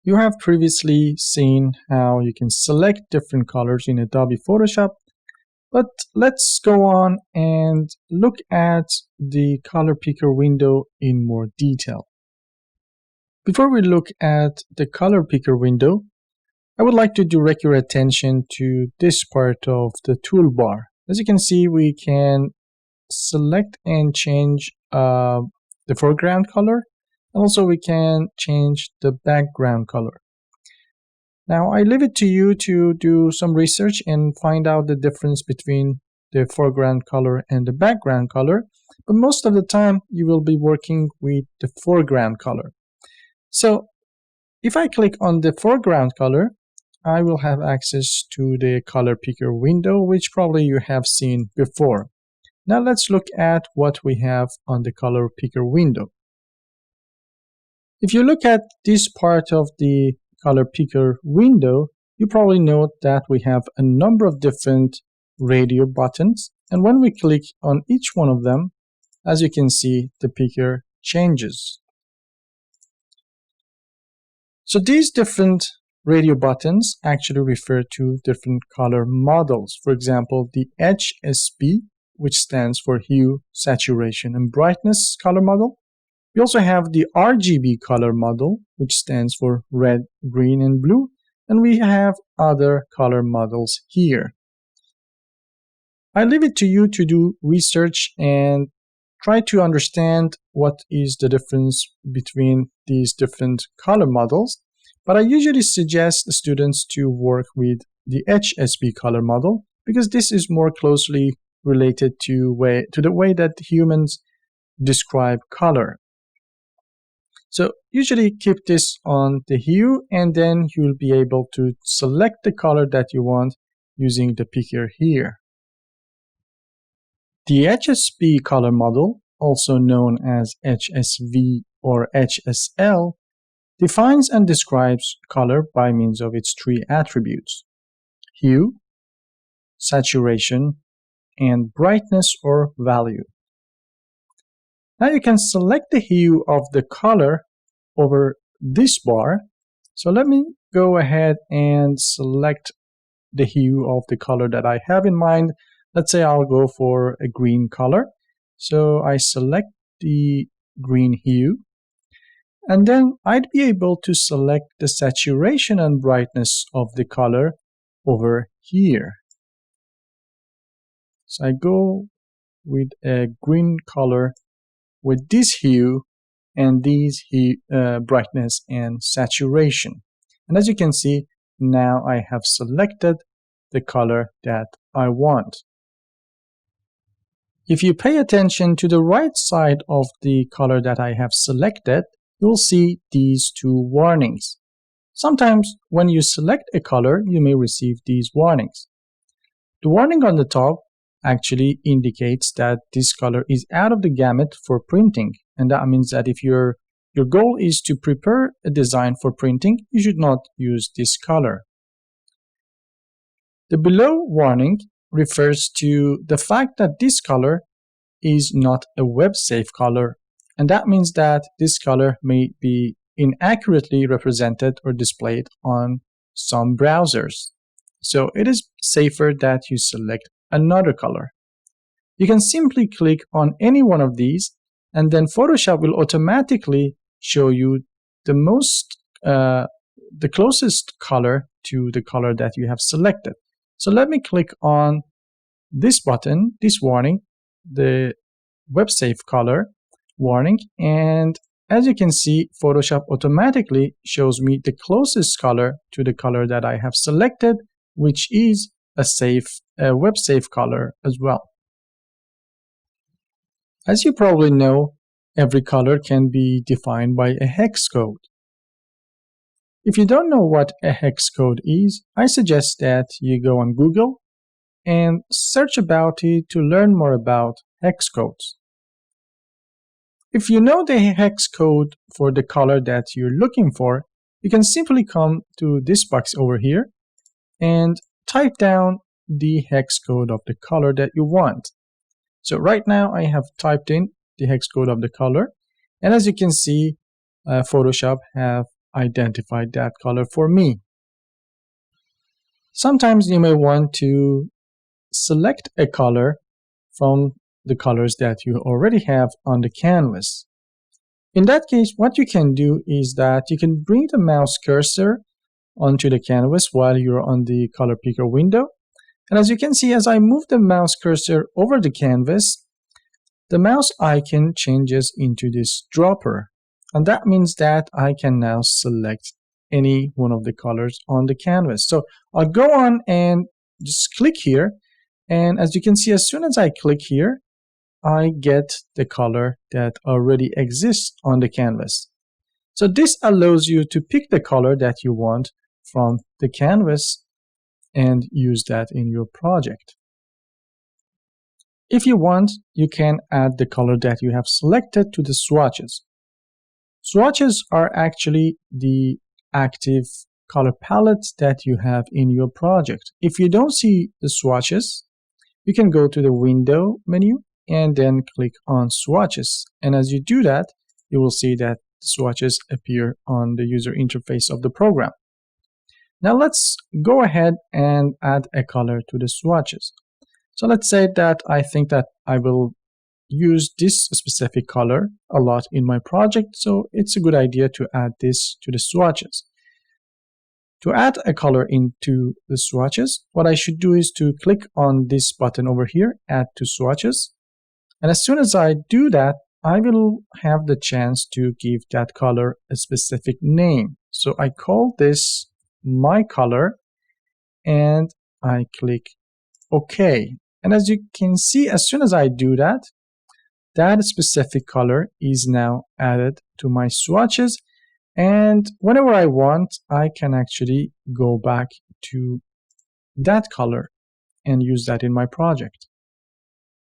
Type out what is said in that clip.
You have previously seen how you can select different colors in Adobe Photoshop, but let's go on and look at the color picker window in more detail. Before we look at the color picker window, I would like to direct your attention to this part of the toolbar. As you can see, we can select and change the foreground color. Also, we can change the background color. Now, I leave it to you to do some research and find out the difference between the foreground color and the background color. But most of the time, you will be working with the foreground color. So, if I click on the foreground color, I will have access to the color picker window, which probably you have seen before. Now, let's look at what we have on the color picker window. If you look at this part of the color picker window, you probably note that we have a number of different radio buttons, and when we click on each one of them, as you can see, the picker changes. So these different radio buttons actually refer to different color models. For example, the HSB, which stands for Hue, Saturation, and Brightness color model. We also have the RGB color model, which stands for red, green, and blue, and we have other color models here. I leave it to you to do research and try to understand what is the difference between these different color models, but I usually suggest the students to work with the HSB color model because this is more closely related to the way that humans describe color. So usually keep this on the hue, and then you'll be able to select the color that you want using the picker here. The HSB color model, also known as HSV or HSL, defines and describes color by means of its three attributes: hue, saturation, and brightness or value. Now you can select the hue of the color over this bar. So let me go ahead and select the hue of the color that I have in mind. Let's say I'll go for a green color. So I select the green hue, and then I'd be able to select the saturation and brightness of the color over here. So I go with a green color with this hue and these brightness and saturation. And as you can see, now I have selected the color that I want. If you pay attention to the right side of the color that I have selected, you'll see these two warnings. Sometimes when you select a color, you may receive these warnings. The warning on the top actually indicates that this color is out of the gamut for printing, and that means that if your goal is to prepare a design for printing, you should not use this color. The below warning refers to the fact that this color is not a web-safe color, and that means that this color may be inaccurately represented or displayed on some browsers. So it is safer that you select another color. You can simply click on any one of these, and then Photoshop will automatically show you the closest color to the color that you have selected. So let me click on this button, this warning, the web safe color warning, and as you can see, Photoshop automatically shows me the closest color to the color that I have selected, which is a web safe color as well. As you probably know, every color can be defined by a hex code. If you don't know what a hex code is, I suggest that you go on Google and search about it to learn more about hex codes. If you know the hex code for the color that you're looking for, you can simply come to this box over here and type down the hex code of the color that you want. So right now I have typed in the hex code of the color, and as you can see, Photoshop have identified that color for me. Sometimes you may want to select a color from the colors that you already have on the canvas. In that case, what you can do is that you can bring the mouse cursor onto the canvas while you're on the color picker window. And as you can see, as I move the mouse cursor over the canvas, the mouse icon changes into this dropper. And that means that I can now select any one of the colors on the canvas. So I'll go on and just click here. And as you can see, as soon as I click here, I get the color that already exists on the canvas. So this allows you to pick the color that you want from the canvas and use that in your project. If you want, you can add the color that you have selected to the swatches. Swatches are actually the active color palettes that you have in your project. If you don't see the swatches, you can go to the window menu and then click on swatches. And as you do that, you will see that swatches appear on the user interface of the program. Now let's go ahead and add a color to the swatches. So let's say that I think that I will use this specific color a lot in my project, so it's a good idea to add this to the swatches. To add a color into the swatches, what I should do is to click on this button over here, Add to Swatches. And as soon as I do that, I will have the chance to give that color a specific name. So I call this my color and I click OK. And as you can see, as soon as I do that, that specific color is now added to my swatches. And whenever I want, I can actually go back to that color and use that in my project.